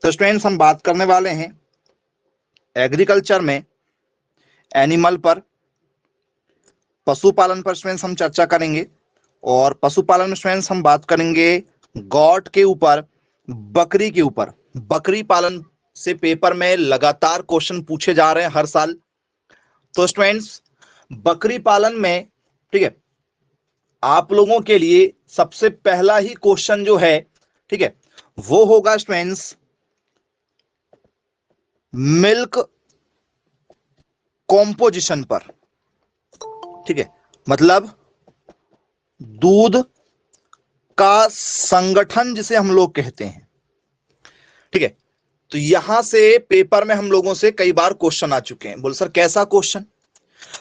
तो स्टूडेंट्स हम बात करने वाले हैं एग्रीकल्चर में एनिमल पर, पशुपालन पर स्टूडेंट्स हम चर्चा करेंगे। और पशुपालन में स्टूडेंट्स हम बात करेंगे गॉट के ऊपर, बकरी के ऊपर। बकरी पालन से पेपर में लगातार क्वेश्चन पूछे जा रहे हैं हर साल। तो स्टूडेंट्स बकरी पालन में, ठीक है, आप लोगों के लिए सबसे पहला ही क्वेश्चन जो है, ठीक है, वो होगा स्टूडेंट्स मिल्क कॉम्पोजिशन पर। ठीक है, मतलब दूध का संगठन जिसे हम लोग कहते हैं। ठीक है, तो यहां से पेपर में हम लोगों से कई बार क्वेश्चन आ चुके हैं। बोल सर कैसा क्वेश्चन?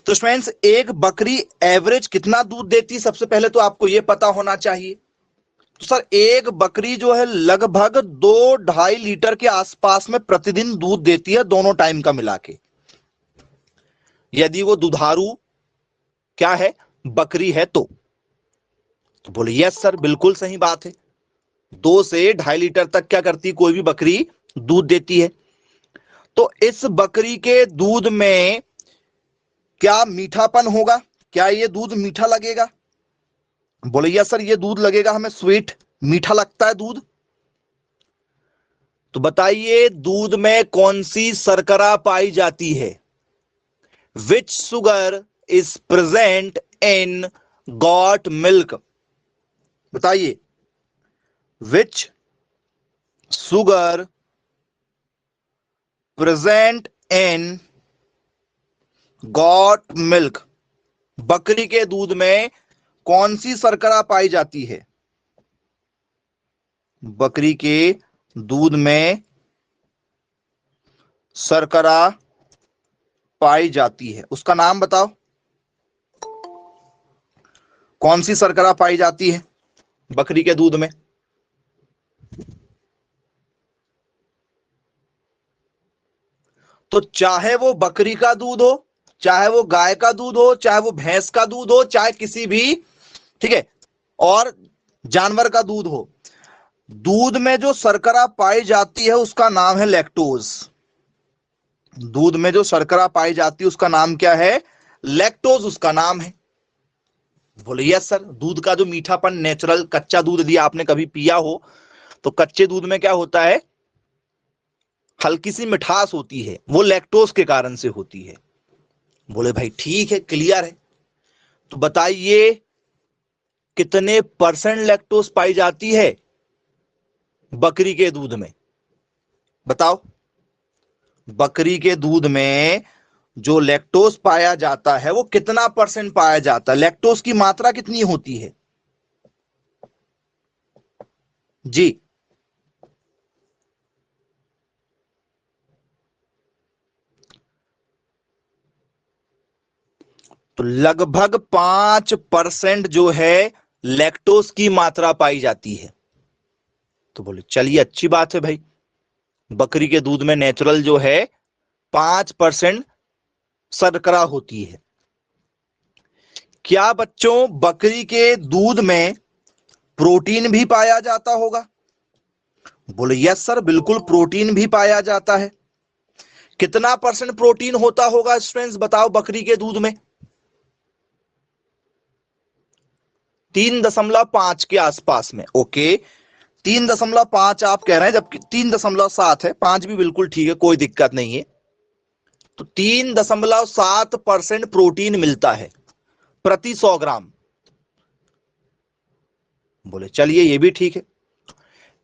तो स्टूडेंट्स एक बकरी एवरेज कितना दूध देती है, सबसे पहले तो आपको यह पता होना चाहिए। तो सर एक बकरी जो है लगभग 2-2.5 लीटर के आसपास में प्रतिदिन दूध देती है, दोनों टाइम का मिला के। यदि वो दुधारू क्या है, बकरी है तो बोले यस सर बिल्कुल सही बात है। 2 से 2.5 लीटर तक क्या करती है, कोई भी बकरी दूध देती है। तो इस बकरी के दूध में क्या मीठापन होगा? क्या ये दूध मीठा लगेगा? बोले यस सर ये दूध लगेगा हमें स्वीट, मीठा लगता है दूध। तो बताइए दूध में कौन सी शर्करा पाई जाती है? Which sugar is present in goat milk? बताइए which sugar present in goat milk? बकरी के दूध में कौन सी शर्करा पाई जाती है? बकरी के दूध में शर्करा पाई जाती है, उसका नाम बताओ। कौन सी शर्करा पाई जाती है बकरी के दूध में? तो चाहे वो बकरी का दूध हो, चाहे वो गाय का दूध हो, चाहे वो भैंस का दूध हो, चाहे किसी भी, ठीक है, और जानवर का दूध हो, दूध में जो शर्करा पाई जाती है उसका नाम है लैक्टोज। दूध में जो शर्करा पाई जाती है उसका नाम क्या है? लैक्टोज उसका नाम है। बोले यस सर, दूध का जो मीठापन नेचुरल कच्चा दूध यदि आपने कभी पिया हो तो कच्चे दूध में क्या होता है, हल्की सी मिठास होती है, वो लैक्टोज के कारण से होती है। बोले भाई ठीक है, क्लियर है। तो बताइए कितने परसेंट लैक्टोज पाई जाती है बकरी के दूध में? बताओ बकरी के दूध में जो लैक्टोज पाया जाता है वो कितना परसेंट पाया जाता है? लैक्टोज की मात्रा कितनी होती है जी? तो लगभग 5% जो है लैक्टोज की मात्रा पाई जाती है। तो बोले चलिए अच्छी बात है भाई, बकरी के दूध में नेचुरल जो है 5% शर्करा होती है। क्या बच्चों बकरी के दूध में प्रोटीन भी पाया जाता होगा? बोले यस सर बिल्कुल प्रोटीन भी पाया जाता है। कितना परसेंट प्रोटीन होता होगा स्टूडेंट्स बताओ बकरी के दूध में? 3.5 के आसपास में। ओके 3.5 आप कह रहे हैं, जबकि 3.7 है, 5 भी बिल्कुल ठीक है, कोई दिक्कत नहीं है। तो 3.7% प्रोटीन मिलता है प्रति 100 ग्राम। बोले चलिए ये भी ठीक है।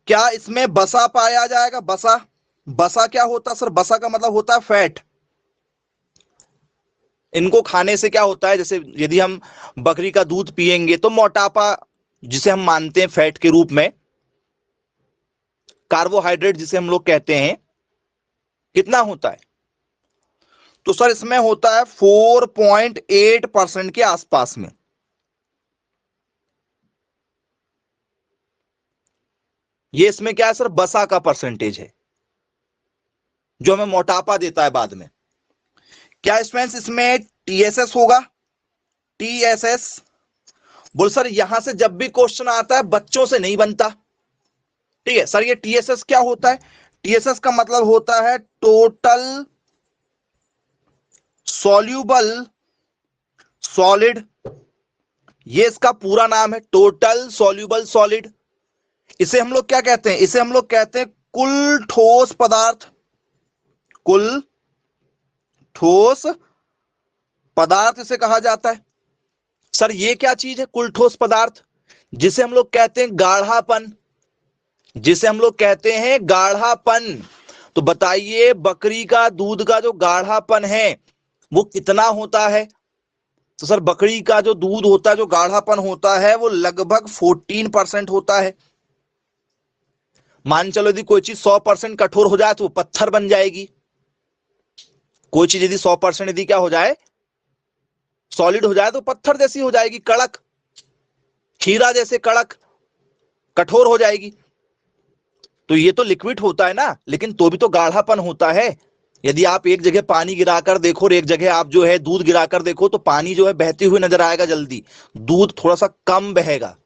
क्या इसमें बसा पाया जाएगा? बसा, बसा क्या होता है सर? बसा का मतलब होता है फैट। इनको खाने से क्या होता है, जैसे यदि हम बकरी का दूध पिएंगे तो मोटापा जिसे हम मानते हैं फैट के रूप में, कार्बोहाइड्रेट जिसे हम लोग कहते हैं, कितना होता है? तो सर इसमें होता है 4.8% के आसपास में। ये इसमें क्या है सर? बसा का परसेंटेज है जो हमें मोटापा देता है बाद में। क्या स्टूडेंट्स इसमें टीएसएस होगा? टीएसएस बोल सर यहां से जब भी क्वेश्चन आता है बच्चों से नहीं बनता। ठीक है सर, ये टीएसएस क्या होता है? टीएसएस का मतलब होता है टोटल सॉल्यूबल सॉलिड, ये इसका पूरा नाम है, टोटल सॉल्यूबल सॉलिड। इसे हम लोग क्या कहते हैं, इसे हम लोग कहते हैं कुल ठोस पदार्थ, कुल ठोस पदार्थ इसे कहा जाता है। सर ये क्या चीज है कुल ठोस पदार्थ? जिसे हम लोग कहते हैं गाढ़ापन, जिसे हम लोग कहते हैं गाढ़ापन। तो बताइए बकरी का दूध का जो गाढ़ापन है वो कितना होता है? तो सर बकरी का जो दूध होता है, जो गाढ़ापन होता है, वो लगभग 14% होता है। मान चलो यदि कोई चीज 100% कठोर हो जाए तो वो पत्थर बन जाएगी। कोई चीज यदि 100% यदि क्या हो जाए, सॉलिड हो जाए, तो पत्थर जैसी हो जाएगी, कड़क, खीरा जैसे कड़क, कठोर हो जाएगी। तो ये तो लिक्विड होता है ना, लेकिन तो भी तो गाढ़ापन होता है। यदि आप एक जगह पानी गिराकर देखो और एक जगह आप जो है दूध गिराकर देखो, तो पानी जो है बहते हुए नजर आएगा जल्दी, दूध थोड़ा सा कम बहेगा।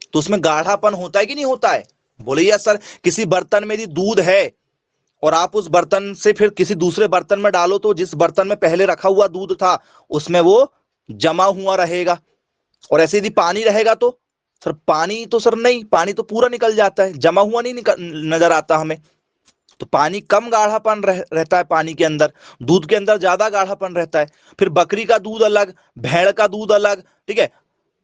तो उसमें गाढ़ापन होता है कि नहीं होता है? बोलिए सर। किसी बर्तन में यदि दूध है और आप उस बर्तन से फिर किसी दूसरे बर्तन में डालो, तो जिस बर्तन में पहले रखा हुआ दूध था उसमें वो जमा हुआ रहेगा। और ऐसे यदि पानी रहेगा तो सर पानी तो सर नहीं, पानी तो पूरा निकल जाता है, जमा हुआ नहीं नजर आता हमें। तो पानी कम गाढ़ापन रहता है पानी के अंदर, दूध के अंदर ज्यादा गाढ़ापन रहता है। फिर बकरी का दूध अलग, भेड़ का दूध अलग, ठीक है,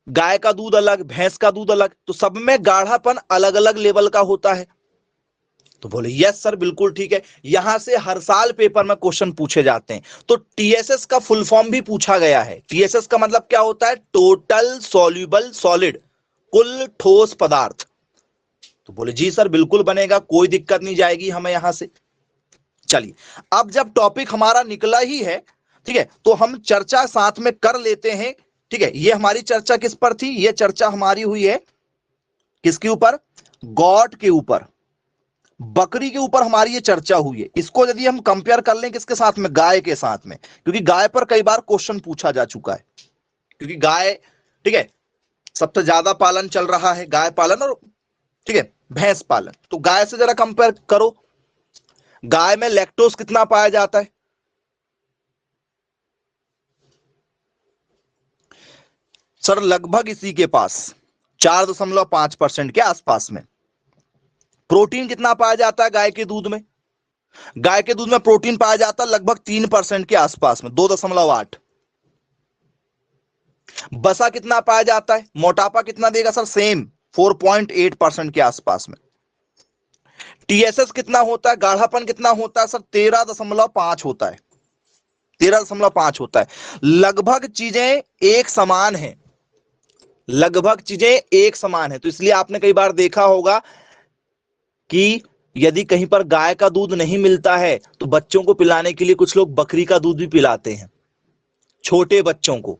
गाय का दूध अलग, भैंस का दूध अलग, तो सब में गाढ़ापन अलग अलग लेवल का होता है। तो बोले यस सर बिल्कुल ठीक है। यहां से हर साल पेपर में क्वेश्चन पूछे जाते हैं। तो टीएसएस का फुल फॉर्म भी पूछा गया है। टीएसएस का मतलब क्या होता है? टोटल सॉल्यूबल सॉलिड, कुल ठोस पदार्थ। तो बोले जी सर बिल्कुल बनेगा, कोई दिक्कत नहीं जाएगी हमें यहां से। चलिए, अब जब टॉपिक हमारा निकला ही है, ठीक है, तो हम चर्चा साथ में कर लेते हैं। ठीक है, ये हमारी चर्चा किस पर थी? ये चर्चा हमारी हुई है किसके ऊपर? गॉट के ऊपर, बकरी के ऊपर हमारी ये चर्चा हुई है। इसको यदि हम कंपेयर कर लें किसके साथ में? गाय के साथ में, क्योंकि गाय पर कई बार क्वेश्चन पूछा जा चुका है। क्योंकि गाय, ठीक है, सबसे ज्यादा पालन चल रहा है, गाय पालन और ठीक है भैंस पालन। तो गाय से जरा कंपेयर करो, गाय में लैक्टोज कितना पाया जाता है? सर लगभग इसी के पास 4.5% के आसपास में। प्रोटीन कितना पाया जाता है गाय के दूध में? गाय के दूध में प्रोटीन पाया जाता है लगभग 3% के आसपास में, 2.8। बसा कितना पाया जाता है? मोटापा कितना देगा सर? सेम 4.8% के आसपास में। टीएसएस कितना होता है? गाढ़ापन कितना होता है सर? 13.5 होता है, 13.5 होता है। लगभग चीजें एक समान है, लगभग चीजें एक समान है। तो इसलिए आपने कई बार देखा होगा कि यदि कहीं पर गाय का दूध नहीं मिलता है तो बच्चों को पिलाने के लिए कुछ लोग बकरी का दूध भी पिलाते हैं, छोटे बच्चों को,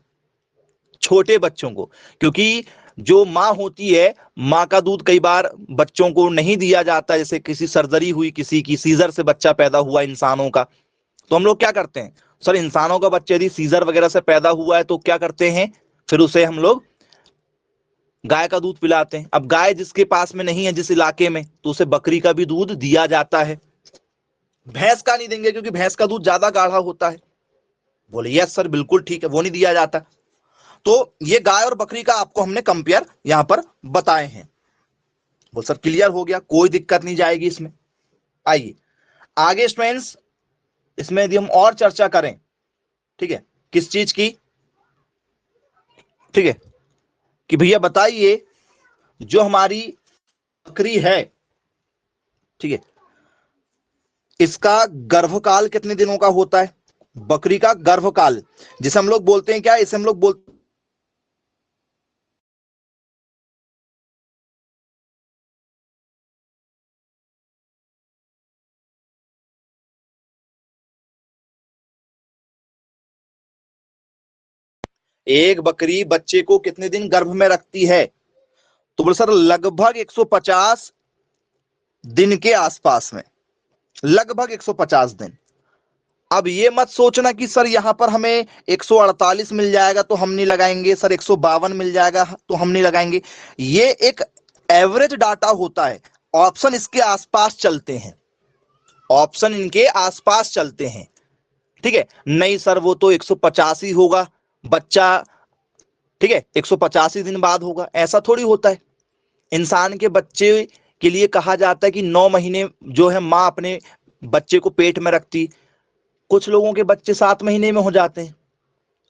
छोटे बच्चों को। क्योंकि जो माँ होती है, माँ का दूध कई बार बच्चों को नहीं दिया जाता, जैसे किसी सर्जरी हुई, किसी की सीजर से बच्चा पैदा हुआ इंसानों का, तो हम लोग क्या करते हैं सर? इंसानों का बच्चा यदि सीजर वगैरह से पैदा हुआ है तो क्या करते हैं? फिर उसे हम लोग गाय का दूध पिलाते हैं। अब गाय जिसके पास में नहीं है, जिस इलाके में, तो उसे बकरी का भी दूध दिया जाता है। भैंस का नहीं देंगे क्योंकि भैंस का दूध ज्यादा गाढ़ा होता है। बोले यस सर बिल्कुल ठीक है, वो नहीं दिया जाता। तो ये गाय और बकरी का आपको हमने कंपेयर यहां पर बताए हैं। बोल सर क्लियर हो गया, कोई दिक्कत नहीं जाएगी इसमें। आइए आगे स्टूडेंट्स, इसमें यदि हम और चर्चा करें, ठीक है, किस चीज की? ठीक है, कि भैया बताइए जो हमारी बकरी है, ठीक है, इसका गर्भकाल कितने दिनों का होता है? बकरी का गर्भकाल, जिसे हम लोग बोलते हैं क्या? इसे हम लोग बोलते एक बकरी बच्चे को कितने दिन गर्भ में रखती है? तो बोले सर लगभग 150 दिन के आसपास में, लगभग 150 दिन। अब ये मत सोचना कि सर यहां पर हमें 148 मिल जाएगा तो हम नहीं लगाएंगे, सर 152 मिल जाएगा तो हम नहीं लगाएंगे। ये एक एवरेज डाटा होता है, ऑप्शन इसके आसपास चलते हैं। ऑप्शन इनके आसपास चलते हैं। ठीक है, नहीं सर वो तो 185 होगा बच्चा, ठीक है 185 दिन बाद होगा, ऐसा थोड़ी होता है। इंसान के बच्चे के लिए कहा जाता है कि 9 महीने जो है माँ अपने बच्चे को पेट में रखती। कुछ लोगों के बच्चे 7 महीने में हो जाते हैं,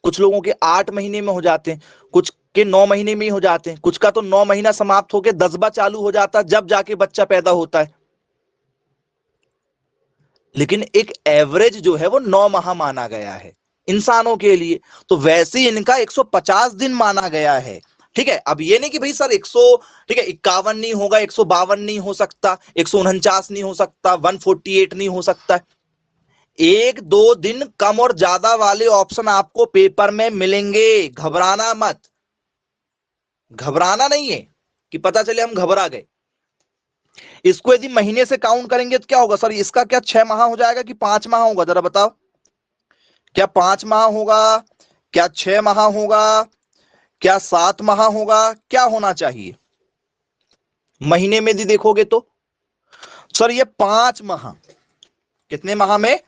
कुछ लोगों के 8 महीने में हो जाते हैं, कुछ के 9 महीने में ही हो जाते हैं, कुछ का तो 9 महीना समाप्त होकर 10वां चालू हो जाता है जब जाके बच्चा पैदा होता है। लेकिन एक एवरेज जो है वो 9 माह माना गया है इंसानों के लिए, तो वैसे ही इनका 150 दिन माना गया है। ठीक है, अब ये नहीं कि भाई सर 100, ठीक है 51 नहीं होगा, 152 नहीं हो सकता, 149 नहीं हो सकता, 148 नहीं हो सकता। 1-2 दिन कम और ज्यादा वाले ऑप्शन आपको पेपर में मिलेंगे, घबराना मत। घबराना नहीं है कि पता चले हम घबरा गए। इसको यदि महीने से काउंट करेंगे तो क्या होगा सर, इसका क्या 6 माह हो जाएगा कि 5 माह होगा, जरा बताओ। क्या 5 माह होगा, क्या 6 माह होगा, क्या 7 माह होगा, क्या होना चाहिए? महीने में यदि देखोगे तो सर ये 5 माह, कितने माह में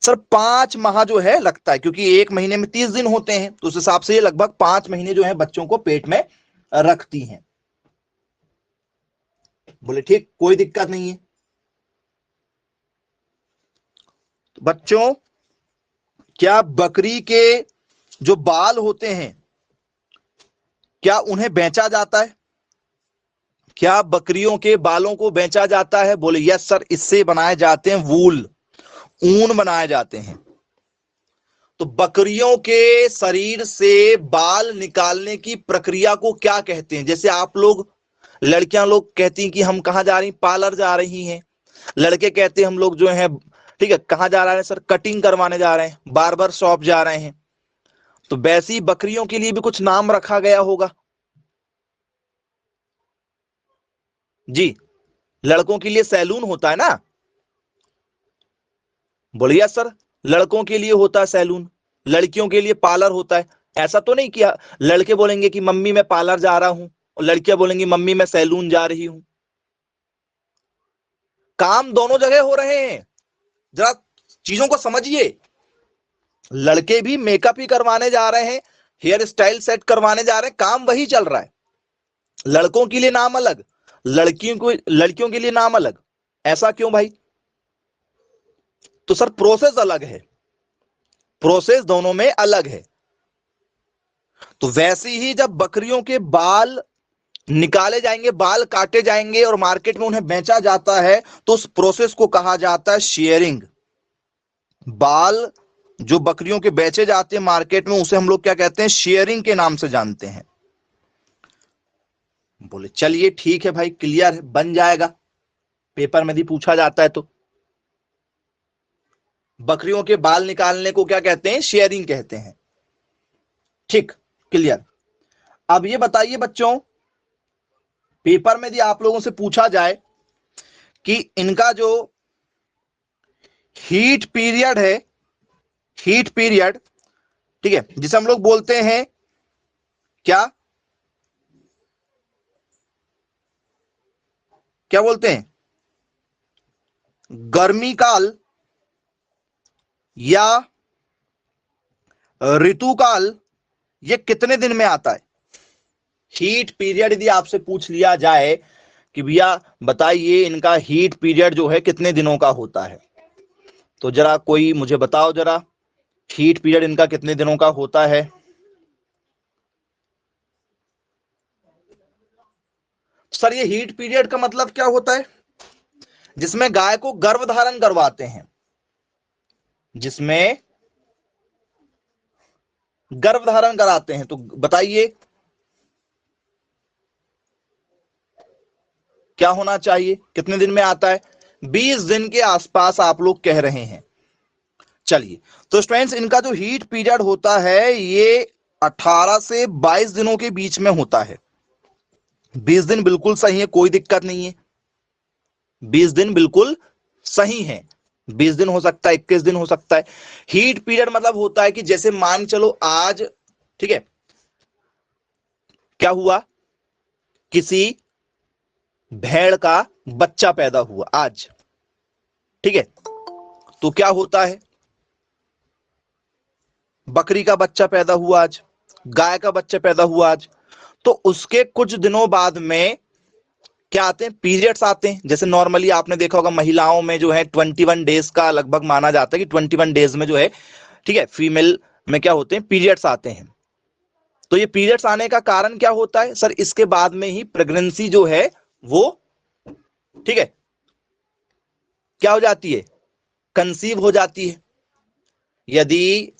सर 5 माह जो है लगता है, क्योंकि एक महीने में 30 दिन होते हैं, तो उस हिसाब से ये लगभग 5 महीने जो है बच्चों को पेट में रखती हैं। बोले ठीक, कोई दिक्कत नहीं है। तो बच्चों क्या बकरी के जो बाल होते हैं क्या उन्हें बेचा जाता है? क्या बकरियों के बालों को बेचा जाता है? बोले यस सर, इससे बनाए जाते हैं वूल, ऊन बनाए जाते हैं। तो बकरियों के शरीर से बाल निकालने की प्रक्रिया को क्या कहते हैं? जैसे आप लोग लड़कियां लोग कहती हैं कि हम कहां जा रही, पार्लर जा रही हैं, लड़के कहते हैं हम लोग जो है, ठीक है कहां जा रहे हैं सर, कटिंग करवाने जा रहे हैं, बार्बर शॉप जा रहे हैं। तो वैसे ही बकरियों के लिए भी कुछ नाम रखा गया होगा जी। लड़कों के लिए सैलून होता है ना, बोलिए सर, लड़कों के लिए होता है सैलून, लड़कियों के लिए पार्लर होता है। ऐसा तो नहीं किया लड़के बोलेंगे कि मम्मी मैं पार्लर जा रहा हूं और लड़कियां बोलेंगी मम्मी मैं सैलून जा रही हूं। काम दोनों जगह हो रहे हैं, जरा चीजों को समझिए। लड़के भी मेकअप ही करवाने जा रहे हैं, हेयर स्टाइल सेट करवाने जा रहे हैं, काम वही चल रहा है। लड़कों के लिए नाम अलग, लड़कियों के लिए नाम अलग, ऐसा क्यों भाई? तो सर प्रोसेस अलग है, प्रोसेस दोनों में अलग है। तो वैसे ही जब बकरियों के बाल निकाले जाएंगे, बाल काटे जाएंगे और मार्केट में उन्हें बेचा जाता है, तो उस प्रोसेस को कहा जाता है शेयरिंग। बाल जो बकरियों के बेचे जाते हैं मार्केट में, उसे हम लोग क्या कहते हैं, शेयरिंग के नाम से जानते हैं। बोले चलिए ठीक है भाई, क्लियर है, बन जाएगा, पेपर में भी पूछा जाता है। तो बकरियों के बाल निकालने को क्या कहते हैं, शेयरिंग कहते हैं। ठीक, क्लियर। अब ये बताइए बच्चों, पेपर में यदि आप लोगों से पूछा जाए कि इनका जो हीट पीरियड है, हीट पीरियड, ठीक है जिसे हम लोग बोलते हैं क्या, क्या बोलते हैं, गर्मी काल या ऋतुकाल, ये कितने दिन में आता है? हीट पीरियड यदि आपसे पूछ लिया जाए कि भैया बताइए इनका हीट पीरियड जो है कितने दिनों का होता है, तो जरा कोई मुझे बताओ जरा, हीट पीरियड इनका कितने दिनों का होता है? सर ये हीट पीरियड का मतलब क्या होता है? जिसमें गाय को गर्भधारण करवाते हैं, जिसमें गर्भधारण कराते हैं, तो बताइए क्या होना चाहिए, कितने दिन में आता है? 20 दिन के आसपास आप लोग कह रहे हैं। चलिए, तो स्टूडेंट्स इनका जो हीट पीरियड होता है ये 18 से 22 दिनों के बीच में होता है। 20 दिन बिल्कुल सही है, कोई दिक्कत नहीं है, 20 दिन बिल्कुल सही है। 20 दिन हो सकता है, 21 दिन हो सकता है। हीट पीरियड मतलब होता है कि जैसे मान चलो आज, ठीक है क्या हुआ, किसी भेड़ का बच्चा पैदा हुआ आज, ठीक है तो क्या होता है, बकरी का बच्चा पैदा हुआ आज, गाय का बच्चा पैदा हुआ आज, तो उसके कुछ दिनों बाद में क्या आते हैं, पीरियड्स आते हैं। जैसे नॉर्मली आपने देखा होगा महिलाओं में जो है 21 डेज का लगभग माना जाता है कि 21 डेज में जो है, ठीक है, फीमेल में क्या होते हैं, पीरियड्स आते हैं। तो ये पीरियड्स आने का कारण क्या होता है सर, इसके बाद में ही प्रेगनेंसी जो है वो, ठीक है, क्या हो जाती है, कंसीव हो जाती है। यदि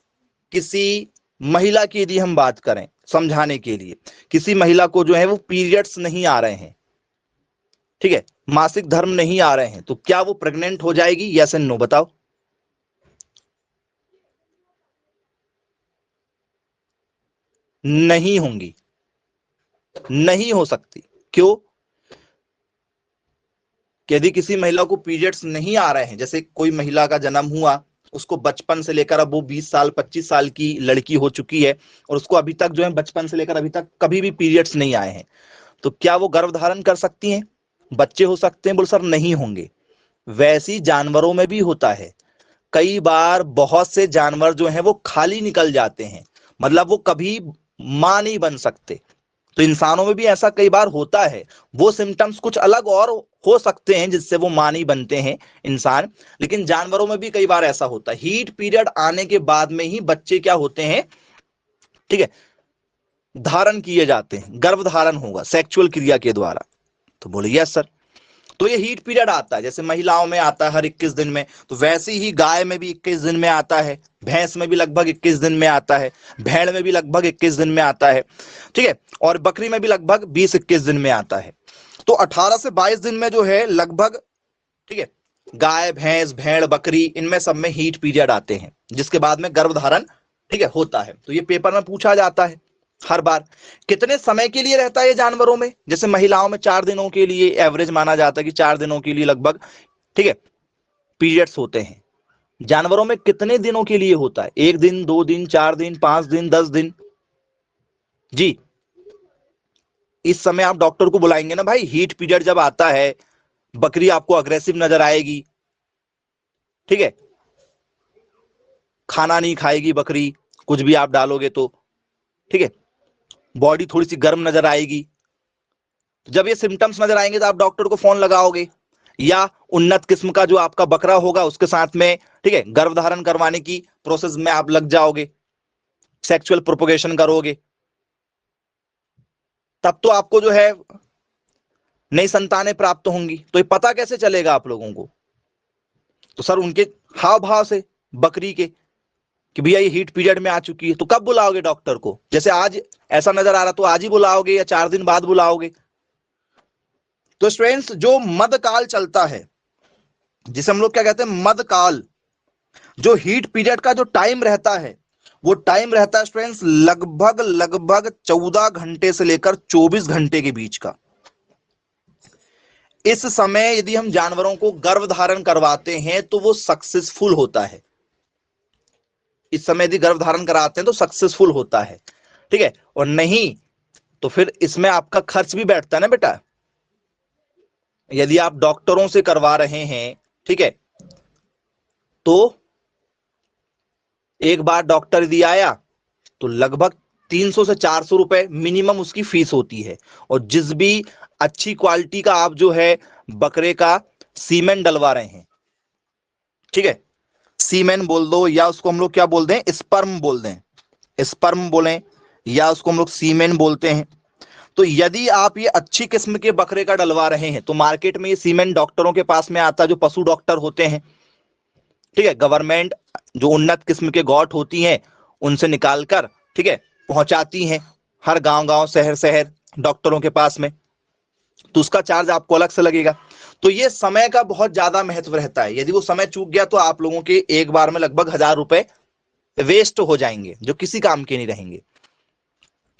किसी महिला की यदि हम बात करें समझाने के लिए, किसी महिला को जो है वो पीरियड्स नहीं आ रहे हैं, ठीक है, मासिक धर्म नहीं आ रहे हैं, तो क्या वो प्रेग्नेंट हो जाएगी, यस एंड नो बताओ। नहीं होंगी, नहीं हो सकती। क्यों, यदि किसी महिला को पीरियड्स नहीं आ रहे हैं, जैसे कोई महिला का जन्म हुआ, उसको बचपन से लेकर अब वो 20 साल 25 साल की लड़की हो चुकी है और उसको अभी तक जो है बचपन से लेकर अभी तक कभी भी पीरियड्स नहीं आए हैं, तो क्या वो गर्भ धारण कर सकती हैं, बच्चे हो सकते हैं, बोल सर नहीं होंगे। वैसी जानवरों में भी होता है। कई बार बहुत से जानवर जो हैं वो खाली निकल जाते हैं, मतलब वो कभी मां नहीं बन सकते। तो इंसानों में भी ऐसा कई बार होता है, वो सिम्टम्स कुछ अलग और हो सकते हैं जिससे वो मां नहीं बनते हैं इंसान, लेकिन जानवरों में भी कई बार ऐसा होता है। हीट पीरियड आने के बाद में ही बच्चे क्या होते हैं, ठीक है, धारण किए जाते हैं, गर्भ धारण होगा सेक्सुअल क्रिया के द्वारा। तो बोले यस सर। तो ये हीट पीरियड आता है, जैसे महिलाओं में आता है हर 21 दिन में, तो वैसे ही गाय में भी 21 दिन में आता है, भैंस में भी लगभग 21 दिन में आता है, भेड़ में भी लगभग 21 दिन में आता है, ठीक है, और बकरी में भी लगभग 20-21 दिन में आता है। तो 18 से 22 दिन में जो है लगभग, ठीक है, गाय भैंस भेड़ बकरी इनमें सब में हीट पीरियड आते हैं, जिसके बाद में गर्भधारण, ठीक है, होता है। तो ये पेपर में पूछा जाता है हर बार। कितने समय के लिए रहता है ये जानवरों में, जैसे महिलाओं में 4 दिनों के लिए एवरेज माना जाता है कि 4 दिनों के लिए लगभग, ठीक है, पीरियड्स होते हैं। जानवरों में कितने दिनों के लिए होता है, 1 दिन 2 दिन 4 दिन 5 दिन 10 दिन। जी, इस समय आप डॉक्टर को बुलाएंगे ना, भाई हीट पीरियड जब आता है बकरी आपको अग्रेसिव नजर आएगी, ठीक है, खाना नहीं खाएगी बकरी, कुछ भी आप डालोगे तो, ठीक है, बॉडी थोड़ी सी गर्म नजर आएगी। जब ये सिम्टम्स नजर आएंगे तो आप डॉक्टर को फोन लगाओगे, या उन्नत किस्म का जो आपका बकरा होगा उसके साथ में, ठीक है, गर्भधारण करवाने की प्रोसेस में आप लग जाओगे, सेक्सुअल प्रोपोगेशन करोगे, तब तो आपको जो है नई संतानें प्राप्त होंगी। तो ये पता कैसे चलेगा आप लोगों को, तो सर उनके हाव भाव से बकरी के, कि भैया ये हीट पीरियड में आ चुकी है। तो कब बुलाओगे डॉक्टर को, जैसे आज ऐसा नजर आ रहा तो आज ही बुलाओगे या 4 दिन बाद बुलाओगे। तो स्टूडेंट्स जो मध्यकाल चलता है, जिसे हम लोग क्या कहते हैं मध्यकाल, जो हीट पीरियड का जो टाइम रहता है, वो टाइम रहता है स्टूडेंट्स लगभग लगभग 14 घंटे से लेकर 24 घंटे के बीच का। इस समय यदि हम जानवरों को गर्भ धारण करवाते हैं तो वो सक्सेसफुल होता है। इस समय यदि गर्भ धारण कराते हैं तो सक्सेसफुल होता है, ठीक है, और नहीं तो फिर इसमें आपका खर्च भी बैठता है ना बेटा। यदि आप डॉक्टरों से करवा रहे हैं, ठीक है, तो एक बार डॉक्टर यदि आया तो लगभग 300 से 400 रुपए मिनिमम उसकी फीस होती है। और जिस भी अच्छी क्वालिटी का आप जो है बकरे का सीमेन डलवा रहे हैं, ठीक है, सीमेन बोल दो या उसको हम लोग क्या बोल दें, स्पर्म बोल दें, स्पर्म बोलें या उसको हम लोग सीमेन बोलते हैं। तो यदि आप ये अच्छी किस्म के बकरे का डलवा रहे हैं तो मार्केट में ये सीमेन डॉक्टरों के पास में आता है, जो पशु डॉक्टर होते हैं, ठीक है, गवर्नमेंट जो उन्नत किस्म के गौट होती हैं उनसे निकालकर, ठीक है, पहुंचाती हैं हर गांव गांव शहर शहर डॉक्टरों के पास में, तो उसका चार्ज आपको अलग से लगेगा। तो ये समय का बहुत ज्यादा महत्व रहता है। यदि वो समय चूक गया तो आप लोगों के एक बार में लगभग 1000 रुपए वेस्ट हो जाएंगे, जो किसी काम के नहीं रहेंगे,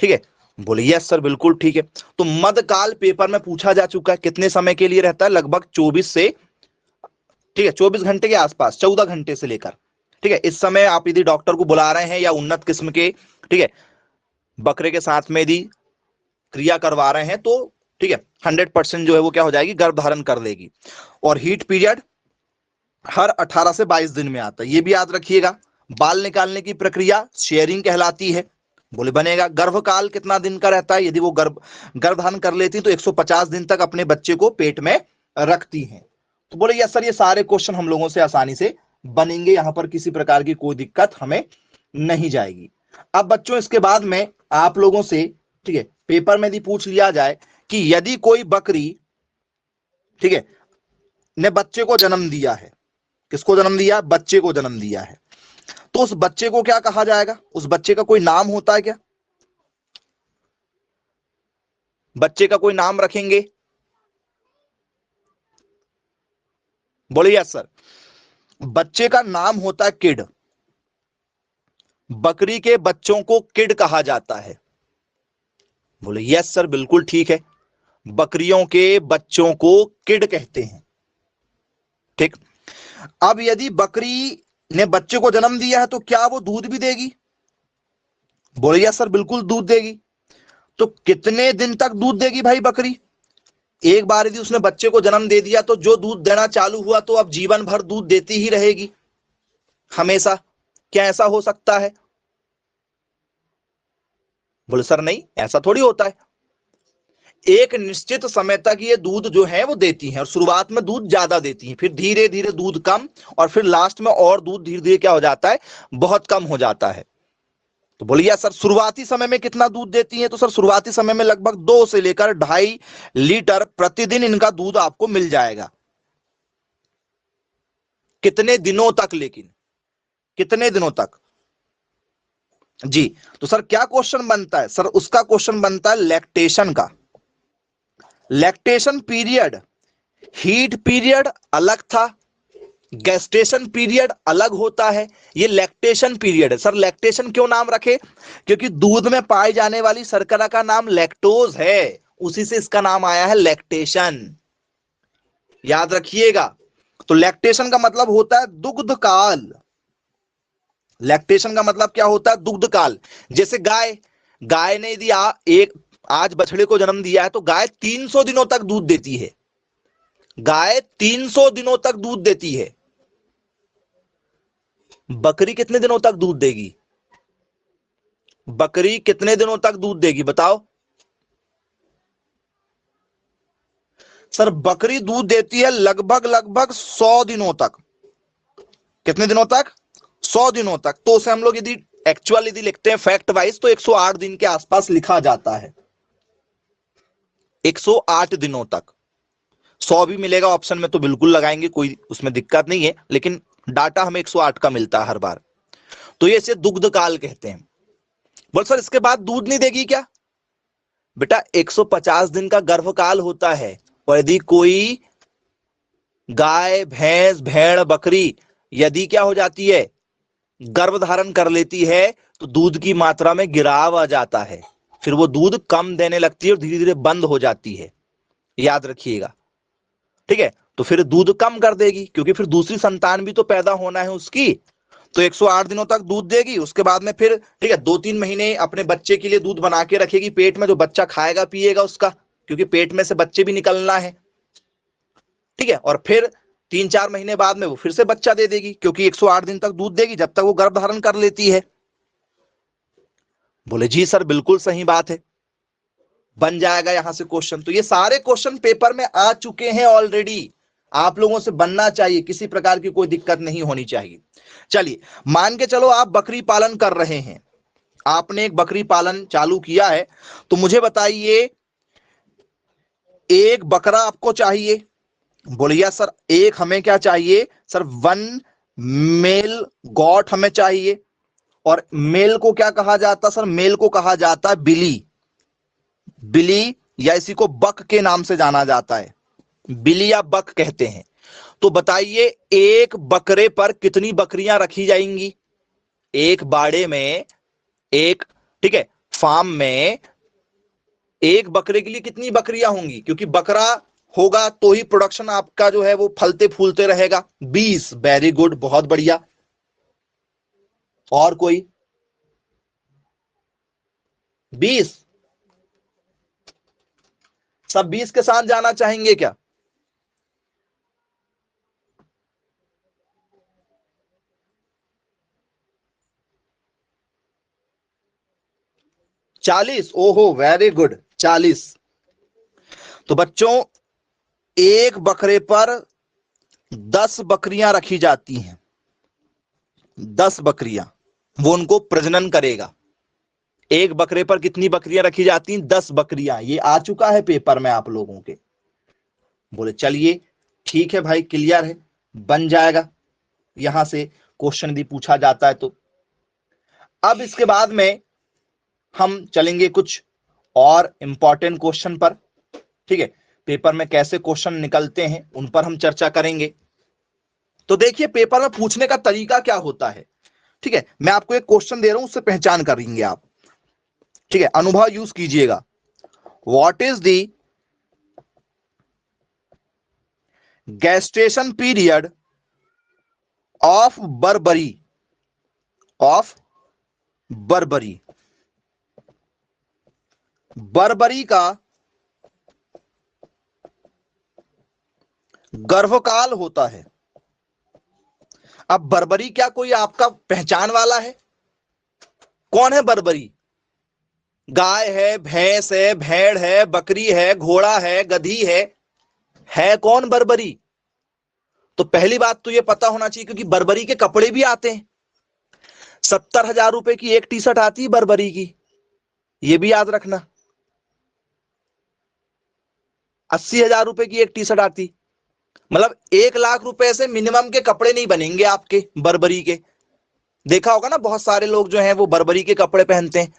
ठीक है। बोले यस सर बिल्कुल ठीक है। तो मध्यकाल पेपर में पूछा जा चुका है, कितने समय के लिए रहता है, लगभग 24 से, ठीक है, 24 घंटे के आसपास, 14 घंटे से लेकर, ठीक है। इस समय आप यदि डॉक्टर को बुला रहे हैं या उन्नत किस्म के, ठीक है, बकरे के साथ में यदि क्रिया करवा रहे हैं तो, ठीक है, 100% जो है वो क्या हो जाएगी, गर्भ धारण कर लेगी। और हीट पीरियड हर 18 से 22 दिन में आता है, ये भी याद रखिएगा। बाल निकालने की प्रक्रिया शेयरिंग कहलाती है। बोले बनेगा। गर्भकाल कितना दिन का रहता है? यदि वो गर्भधारण कर लेती तो 150 दिन तक अपने बच्चे को पेट में रखती हैं। तो बोले यस सर, ये सारे क्वेश्चन हम लोगों से आसानी से बनेंगे, यहां पर किसी प्रकार की कोई दिक्कत हमें नहीं जाएगी। अब बच्चों इसके बाद में आप लोगों से, ठीक है, पेपर में यदि पूछ लिया जाए कि यदि कोई बकरी, ठीक है, ने बच्चे को जन्म दिया है, किसको जन्म दिया? बच्चे को जन्म दिया है, तो उस बच्चे को क्या कहा जाएगा? उस बच्चे का कोई नाम होता है क्या? बच्चे का कोई नाम रखेंगे? बोलिए यस सर। बच्चे का नाम होता है किड। बकरी के बच्चों को किड कहा जाता है। बोले यस सर, बिल्कुल ठीक है, बकरियों के बच्चों को किड कहते हैं। ठीक। अब यदि बकरी ने बच्चे को जन्म दिया है तो क्या वो दूध भी देगी? बोले यस सर, बिल्कुल दूध देगी। तो कितने दिन तक दूध देगी भाई बकरी? एक बार यदि उसने बच्चे को जन्म दे दिया तो जो दूध देना चालू हुआ तो अब जीवन भर दूध देती ही रहेगी, हमेशा। क्या ऐसा हो सकता है? बोले सर नहीं, ऐसा थोड़ी होता है। एक निश्चित समय तक ये दूध जो है वो देती हैं, और शुरुआत में दूध ज्यादा देती हैं, फिर धीरे धीरे दूध कम, और फिर लास्ट में और दूध धीरे धीरे क्या हो जाता है? बहुत कम हो जाता है। तो बोलिए सर, शुरुआती समय में कितना दूध देती है? तो सर शुरुआती समय में लगभग 2 से लेकर 2.5 लीटर प्रतिदिन इनका दूध आपको मिल जाएगा। कितने दिनों तक? लेकिन कितने दिनों तक? जी। तो सर क्या क्वेश्चन बनता है? सर उसका क्वेश्चन बनता है लैक्टेशन का। लैक्टेशन पीरियड, हीट पीरियड अलग था, गैस्टेशन पीरियड अलग होता है, ये लैक्टेशन पीरियड है। सर लैक्टेशन क्यों नाम रखे? क्योंकि दूध में पाई जाने वाली शर्करा का नाम लैक्टोज है, उसी से इसका नाम आया है लैक्टेशन। याद रखिएगा। तो लैक्टेशन का मतलब होता है दुग्ध काल। लैक्टेशन का मतलब क्या होता है? दुग्ध काल। जैसे गाय, गाय ने यदि एक आज बछड़े को जन्म दिया है तो गाय 300 दिनों तक दूध देती है। गाय 300 दिनों तक दूध देती है। बकरी कितने दिनों तक दूध देगी? बकरी कितने दिनों तक दूध देगी बताओ? सर बकरी दूध देती है लगभग लगभग 100 दिनों तक। कितने दिनों तक? 100 दिनों तक। तो उसे हम लोग यदि एक्चुअल यदि लिखते हैं फैक्ट वाइज तो 108 दिन के आसपास लिखा जाता है। 108 दिनों तक। 100 भी मिलेगा ऑप्शन में तो बिल्कुल लगाएंगे, कोई उसमें दिक्कत नहीं है, लेकिन डाटा हमें 108 का मिलता है हर बार। तो ये इसे दुग्ध काल कहते हैं। बोल सर इसके बाद दूध नहीं देगी क्या? बेटा 150 दिन का गर्भकाल होता है, और यदि कोई गाय भैंस भेड़ बकरी यदि क्या हो जाती है? गर्भ धारण कर लेती है तो दूध की मात्रा में गिराव आ जाता है, फिर वो दूध कम देने लगती है और धीरे धीरे बंद हो जाती है। याद रखिएगा। ठीक है, तो फिर दूध कम कर देगी, क्योंकि फिर दूसरी संतान भी तो पैदा होना है उसकी। तो 108 दिनों तक दूध देगी, उसके बाद में फिर ठीक है 2-3 महीने अपने बच्चे के लिए दूध बना के रखेगी पेट में, जो बच्चा खाएगा पिएगा उसका, क्योंकि पेट में से बच्चे भी निकलना है। ठीक है, और फिर 3-4 महीने बाद में वो फिर से बच्चा दे देगी, क्योंकि 108 दिन तक दूध देगी जब तक वो गर्भ धारण कर लेती है। बोले जी सर बिल्कुल सही बात है, बन जाएगा यहां से क्वेश्चन। तो ये सारे क्वेश्चन पेपर में आ चुके हैं ऑलरेडी, आप लोगों से बनना चाहिए, किसी प्रकार की कोई दिक्कत नहीं होनी चाहिए। चलिए मान के चलो आप बकरी पालन कर रहे हैं, आपने एक बकरी पालन चालू किया है, तो मुझे बताइए एक बकरा आपको चाहिए। बोलिए सर एक हमें क्या चाहिए? सर 1 मेल गॉट हमें चाहिए। और मेल को क्या कहा जाता? सर मेल को कहा जाता है बिली। बिली या इसी को बक के नाम से जाना जाता है, बिली या बक कहते हैं। तो बताइए एक बकरे पर कितनी बकरियां रखी जाएंगी? एक बाड़े में, एक ठीक है फार्म में एक बकरे के लिए कितनी बकरियां होंगी? क्योंकि बकरा होगा तो ही प्रोडक्शन आपका जो है वो फलते फूलते रहेगा। 20। वेरी गुड, बहुत बढ़िया। और कोई? 20? सब 20 के साथ जाना चाहेंगे क्या? 40। ओहो वेरी गुड, 40। तो बच्चों एक बकरे पर 10 बकरियां रखी जाती हैं, 10 बकरियां, वो उनको प्रजनन करेगा। एक बकरे पर कितनी बकरियां रखी जाती हैं? 10 बकरियां। ये आ चुका है पेपर में आप लोगों के। बोले चलिए ठीक है भाई, क्लियर है, बन जाएगा यहां से क्वेश्चन यदि पूछा जाता है तो। अब इसके बाद में हम चलेंगे कुछ और इंपॉर्टेंट क्वेश्चन पर। ठीक है, पेपर में कैसे क्वेश्चन निकलते हैं उन पर हम चर्चा करेंगे। तो देखिए पेपर में पूछने का तरीका क्या होता है। ठीक है, मैं आपको एक क्वेश्चन दे रहा हूं, उससे पहचान करेंगे आप। ठीक है, अनुभव यूज कीजिएगा। What is the gestation period of Burberry, of Barbari. Barbari का गर्भकाल होता है। अब बर्बरी क्या कोई आपका पहचान वाला है? कौन है बर्बरी? गाय है, भैंस है, भेड़ है, बकरी है, घोड़ा है, गधी है कौन बर्बरी? तो पहली बात तो ये पता होना चाहिए, क्योंकि बर्बरी के कपड़े भी आते हैं। 70,000 रुपए की एक टी शर्ट आती है बर्बरी की, ये भी याद रखना। 80,000 रुपए की एक टी शर्ट आती, मतलब 1 लाख रुपए से मिनिमम के कपड़े नहीं बनेंगे आपके बर्बरी के। देखा होगा ना बहुत सारे लोग जो हैं वो बर्बरी के कपड़े पहनते हैं,